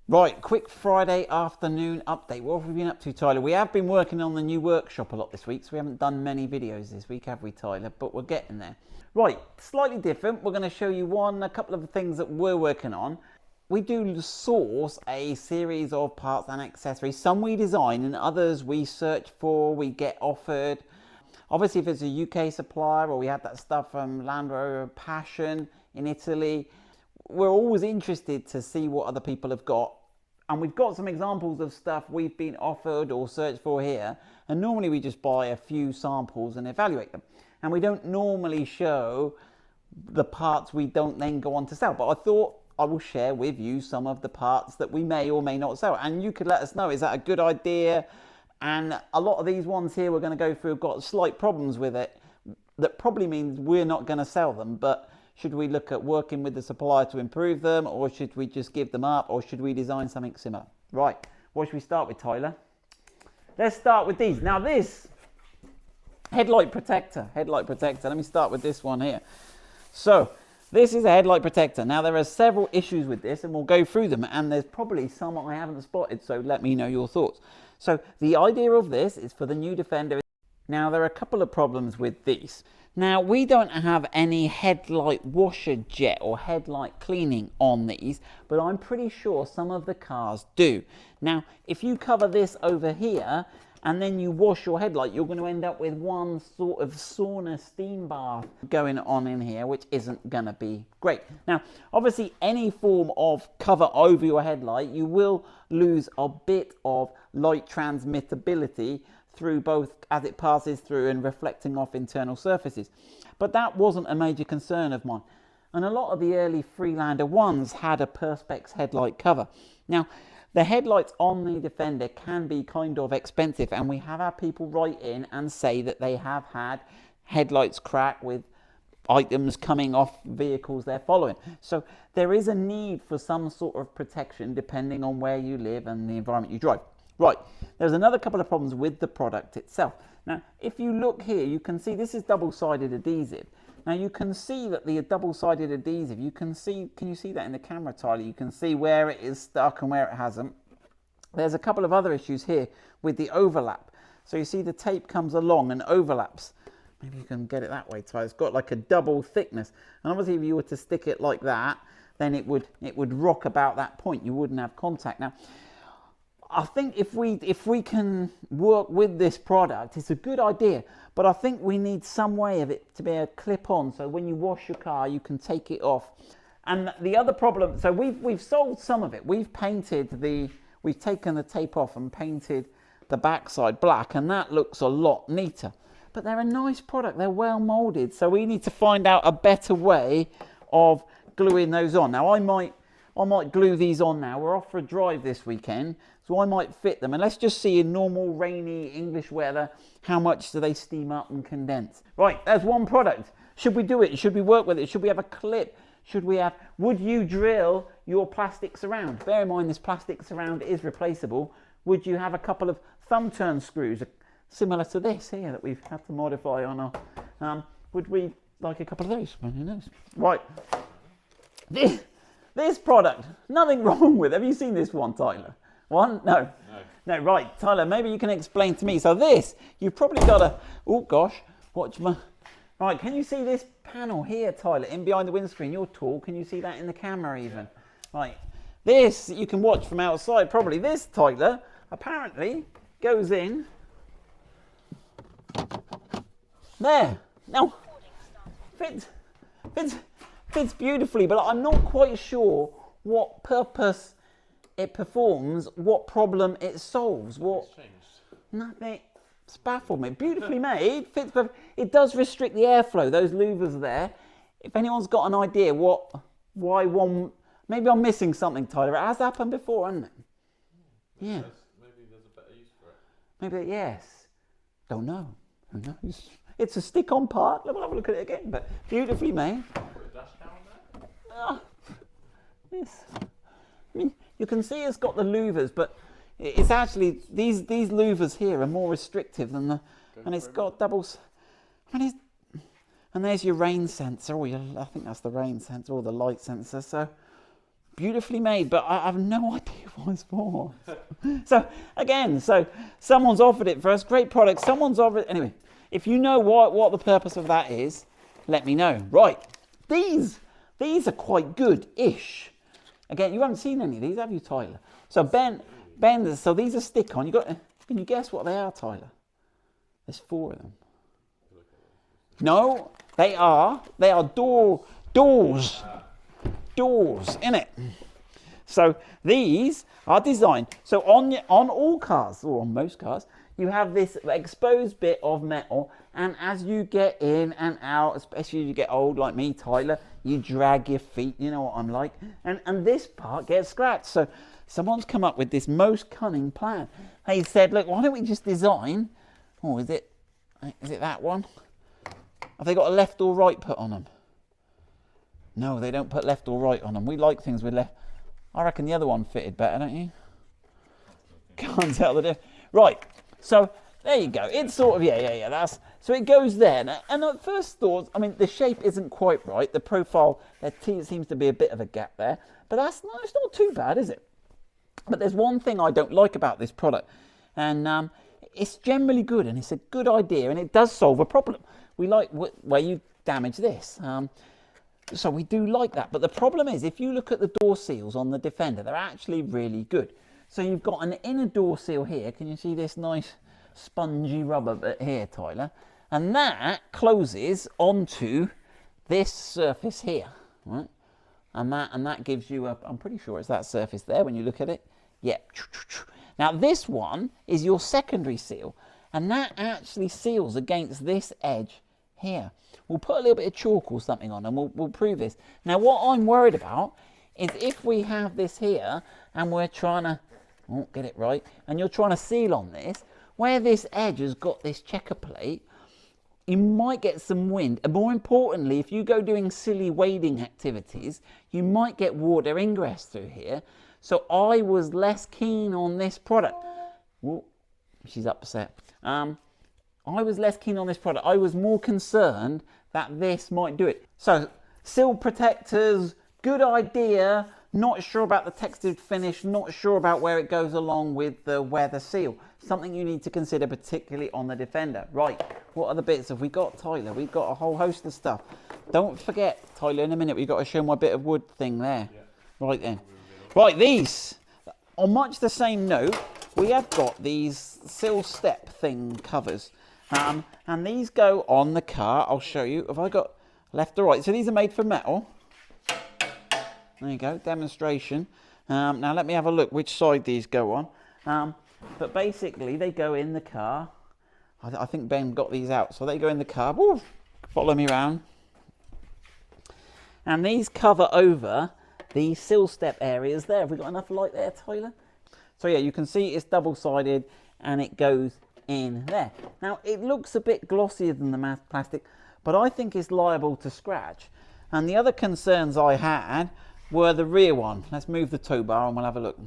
Right, quick Friday afternoon update. What have we been up to, Tyler? We have been working on the new workshop a lot this week, so we haven't done many videos this week, have we, Tyler? But we're getting there. Right, slightly different. We're going to show you a couple of the things that we're working on. We do source a series of parts and accessories. Some we design and others we search for, we get offered. Obviously, if it's a UK supplier or we had that stuff from Land Rover Passion in Italy, we're always interested to see what other people have got. And we've got some examples of stuff we've been offered or searched for here. And normally we just buy a few samples and evaluate them. And we don't normally show the parts we don't then go on to sell. But I thought I will share with you some of the parts that we may or may not sell. And you could let us know, is that a good idea? And a lot of these ones here we're going to go through have got slight problems with it. That probably means we're not going to sell them. But should we look at working with the supplier to improve them, or should we just give them up, or should we design something similar? Right, what should we start with, Tyler? Let's start with these. Now this, headlight protector. Let me start with this one here. So, this is a headlight protector. Now there are several issues with this, and we'll go through them, and there's probably some I haven't spotted, so let me know your thoughts. So, the idea of this is for the new Defender. Now there are a couple of problems with these. Now we don't have any headlight washer jet or headlight cleaning on these, but I'm pretty sure some of the cars do. Now if you cover this over here and then you wash your headlight, you're going to end up with one sort of sauna steam bath going on in here, which isn't going to be great. Now obviously any form of cover over your headlight, you will lose a bit of light transmittability through both as it passes through and reflecting off internal surfaces. But that wasn't a major concern of mine. And a lot of the early Freelander ones had a Perspex headlight cover. Now, the headlights on the Defender can be kind of expensive, and we have had people write in and say that they have had headlights crack with items coming off vehicles they're following. So there is a need for some sort of protection depending on where you live and the environment you drive. Right, there's another couple of problems with the product itself. Now, if you look here, you can see this is double-sided adhesive. Now, you can see that the double-sided adhesive, can you see that in the camera, Tyler? You can see where it is stuck and where it hasn't. There's a couple of other issues here with the overlap. So you see the tape comes along and overlaps. Maybe you can get it that way, Tyler. It's got like a double thickness. And obviously, if you were to stick it like that, then it would rock about that point. You wouldn't have contact. Now, I think if we can work with this product, it's a good idea, but I think we need some way of it to be a clip on, so when you wash your car you can take it off. And the other problem, so we've sold some of it. We've taken the tape off and painted the backside black, and that looks a lot neater. But they're a nice product, they're well molded, so we need to find out a better way of gluing those on. Now I might glue these on now. We're off for a drive this weekend, so I might fit them. And let's just see in normal rainy English weather, how much do they steam up and condense. Right, there's one product. Should we do it? Should we work with it? Should we have a clip? Would you drill your plastic surround? Bear in mind this plastic surround is replaceable. Would you have a couple of thumb turn screws similar to this here that we've had to modify on our, would we like a couple of those? Who knows? Right. This product, nothing wrong with. Have you seen this one, Tyler? One? No. No, right. Tyler, maybe you can explain to me. So this, you've probably got a, oh gosh, watch my, right, can you see this panel here, Tyler, in behind the windscreen? You're tall, can you see that in the camera even? Right, this you can watch from outside, probably. This, Tyler, apparently goes in there. Now, fits beautifully, but I'm not quite sure what purpose it performs, what problem it solves. Nothing. It's baffled me. Beautifully made, fits perfect. It does restrict the airflow. Those louvers there. If anyone's got an idea why one, maybe I'm missing something, Tyler. It has happened before, hasn't it? Yeah. Maybe there's a better use for it. Maybe yes. Don't know. Who knows? It's a stick-on part. We'll have a look at it again. But beautifully made. Yes. I mean, you can see it's got the louvers, but it's actually these louvers here are more restrictive than the, and it's got doubles. I mean, and there's your rain sensor, I think that's the rain sensor or the light sensor. So beautifully made, but I have no idea what it's for. So again, someone's offered it for us. Great product. Someone's offered it. Anyway, if you know what the purpose of that is, let me know. Right, these are quite good-ish. Again, you haven't seen any of these, have you, Tyler? So Ben, so these are stick-on. Can you guess what they are, Tyler? There's 4 of them. No, they are doors, innit? So these are designed, so on all cars, or on most cars, you have this exposed bit of metal, and as you get in and out, especially as you get old like me, Tyler, you drag your feet, you know what I'm like, and this part gets scratched. So someone's come up with this most cunning plan. They said, look, why don't we just design, is it that one? Have they got a left or right put on them? No, they don't put left or right on them. We like things with left. I reckon the other one fitted better, don't you? Can't tell the difference. Right, so there you go. It's sort of, yeah. So it goes there. And at first thought, I mean, the shape isn't quite right. The profile, there seems to be a bit of a gap there. But it's not too bad, is it? But there's one thing I don't like about this product. And it's generally good, and it's a good idea, and it does solve a problem. We like where you damage this. So we do like that. But the problem is, if you look at the door seals on the Defender, they're actually really good. So you've got an inner door seal here. Can you see this nice spongy rubber bit here, Tyler? And that closes onto this surface here, right? And that gives you I'm pretty sure it's that surface there when you look at it. Yeah. Now this one is your secondary seal, and that actually seals against this edge here. We'll put a little bit of chalk or something on, and we'll prove this. Now what I'm worried about is if we have this here and we're trying to get it right, and you're trying to seal on this, where this edge has got this checker plate, you might get some wind, and more importantly, if you go doing silly wading activities, you might get water ingress through here. So I was less keen on this product. Whoa, she's upset. I was less keen on this product. I was more concerned that this might do it. So sill protectors, good idea. Not sure about the textured finish, not sure about where it goes along with the weather seal. Something you need to consider, particularly on the Defender. Right, what other bits have we got, Tyler? We've got a whole host of stuff. Don't forget, Tyler, in a minute, we've got to show my bit of wood thing there. Yeah. Right then. Right, these, on much the same note, we have got these sill step thing covers. And these go on the car. I'll show you. Have I got left or right? So these are made from metal. There you go, demonstration. Now let me have a look which side these go on. But basically they go in the car. I think Ben got these out. So they go in the car. Woo, follow me around. And these cover over the sill step areas there. Have we got enough light there, Tyler? So yeah, you can see it's double-sided and it goes in there. Now it looks a bit glossier than the matte plastic, but I think it's liable to scratch. And the other concerns I had were the rear one. Let's move the tow bar and we'll have a look.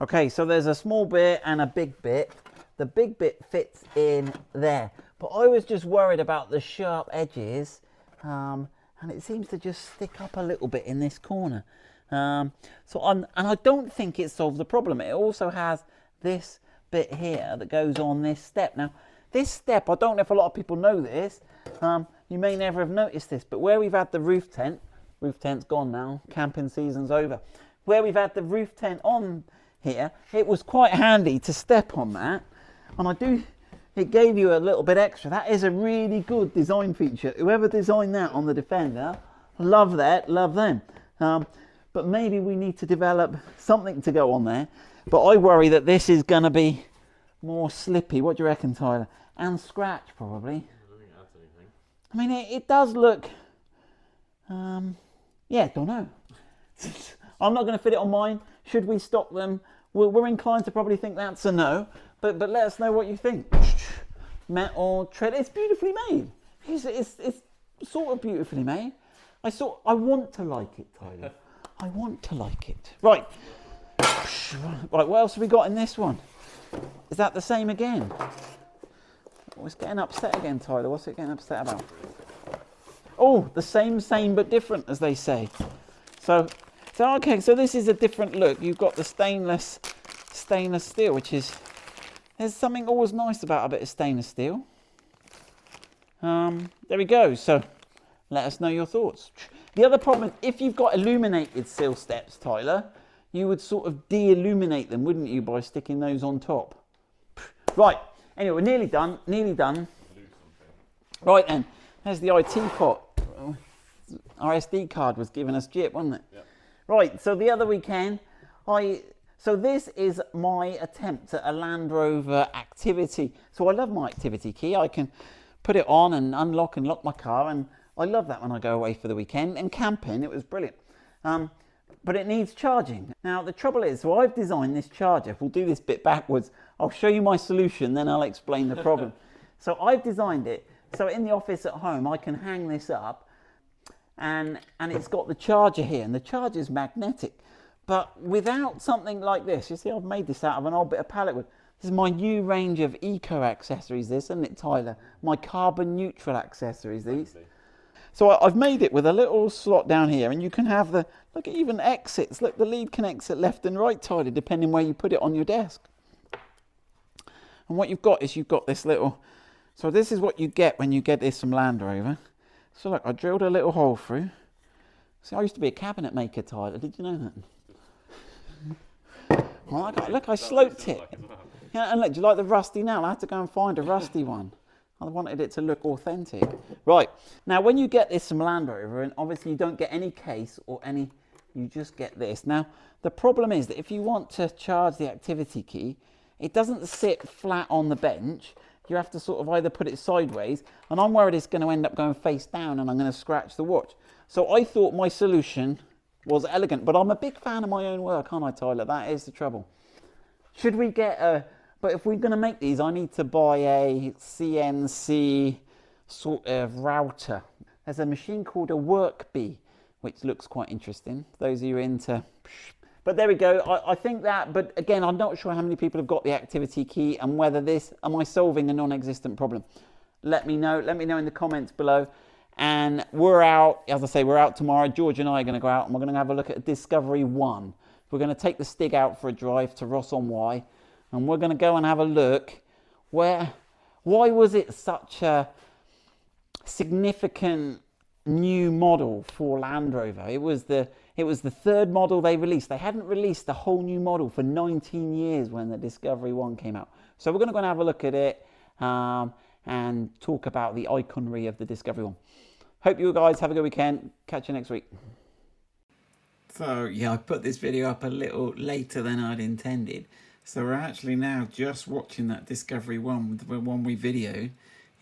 Okay, so there's a small bit and a big bit. The big bit fits in there, but I was just worried about the sharp edges, and it seems to just stick up a little bit in this corner. And I don't think it solves the problem. It also has this bit here that goes on this step. Now, this step, I don't know if a lot of people know this. You may never have noticed this, but where we've had the roof tent's gone now, camping season's over. Where we've had the roof tent on here, it was quite handy to step on that. And it gave you a little bit extra. That is a really good design feature. Whoever designed that on the Defender, love that, love them. But maybe we need to develop something to go on there. But I worry that this is going to be more slippy. What do you reckon, Tyler? And scratch, probably. I don't think it adds anything. I mean, it does look... yeah, don't know. I'm not going to fit it on mine. Should we stock them? We're inclined to probably think that's a no. But let us know what you think. Metal tread. It's beautifully made. It's sort of beautifully made. I want to like it, Tyler. I want to like it. Right. Right, what else have we got in this one? Is that the same again? Oh, it's getting upset again, Tyler. What's it getting upset about? Oh, the same but different, as they say. So So, okay, so this is a different look. You've got the stainless steel, which is, there's something always nice about a bit of stainless steel. There we go. So let us know your thoughts. The other problem is if you've got illuminated sill steps, Tyler, you would sort of de-illuminate them, wouldn't you, by sticking those on top? Right, anyway, we're nearly done, Right then, there's the IT pot. Our SD card was giving us jip, wasn't it? Yep. Right, so the other weekend, so this is my attempt at a Land Rover activity. So I love my activity key. I can put it on and unlock and lock my car, and I love that when I go away for the weekend. And camping, it was brilliant. But it needs charging. Now, the trouble is, so I've designed this charger. We'll do this bit backwards. I'll show you my solution, then I'll explain the problem. So I've designed it. So in the office at home, I can hang this up, and it's got the charger here, and the charger is magnetic. But without something like this, you see, I've made this out of an old bit of pallet wood. This is my new range of eco accessories, this, isn't it, Tyler? My carbon neutral accessories, these. So I've made it with a little slot down here, and you can have the, look at even exits. Look, the lead can exit left and right, Tyler, depending where you put it on your desk. And what you've got is you've got this little, so this is what you get when you get this from Land Rover. So look, I drilled a little hole through. See, I used to be a cabinet maker, Tyler. Did you know that? Well, look, I sloped it. Yeah, and look, do you like the rusty nail? I had to go and find a rusty one. I wanted it to look authentic. Right, now when you get this from Land Rover, and obviously you don't get any case or any, you just get this. Now, the problem is that if you want to charge the activity key, it doesn't sit flat on the bench. You have to sort of either put it sideways, and I'm worried it's going to end up going face down and I'm going to scratch the watch. So I thought my solution was elegant, but I'm a big fan of my own work, aren't I, Tyler? That is the trouble. Should we get a, but if we're going to make these, I need to buy a CNC sort of router. There's a machine called a Workbee, which looks quite interesting. Those of you into, but there we go. I think that, but again, I'm not sure how many people have got the activity key and whether this, am I solving a non-existent problem? Let me know in the comments below. And we're out, as I say, we're out tomorrow. George and I are going to go out and we're going to have a look at Discovery 1. We're going to take the Stig out for a drive to Ross-on-Wye. And we're going to go and have a look why was it such a significant new model for Land Rover? It was the third model they released. They hadn't released a whole new model for 19 years when the Discovery 1 came out. So we're going to go and have a look at it and talk about the iconry of the Discovery 1. Hope you guys have a good weekend. Catch you next week. So yeah, I put this video up a little later than I'd intended. So we're actually now just watching that Discovery 1, the one we videoed.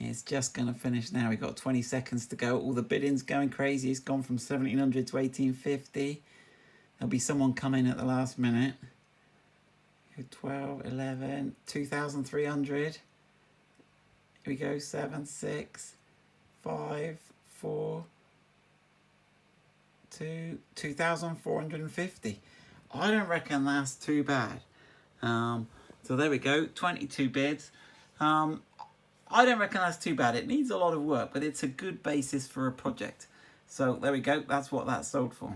It's just going to finish now. We've got 20 seconds to go. All the bidding's going crazy. It's gone from 1700 to 1850. There'll be someone coming at the last minute. 12, 11, 2,300. Here we go, 7, 6, 5, 4, 2, 2,450. I don't reckon that's too bad. So there we go, 22 bids. I don't reckon that's too bad. It needs a lot of work, but it's a good basis for a project. So there we go, that's what that sold for.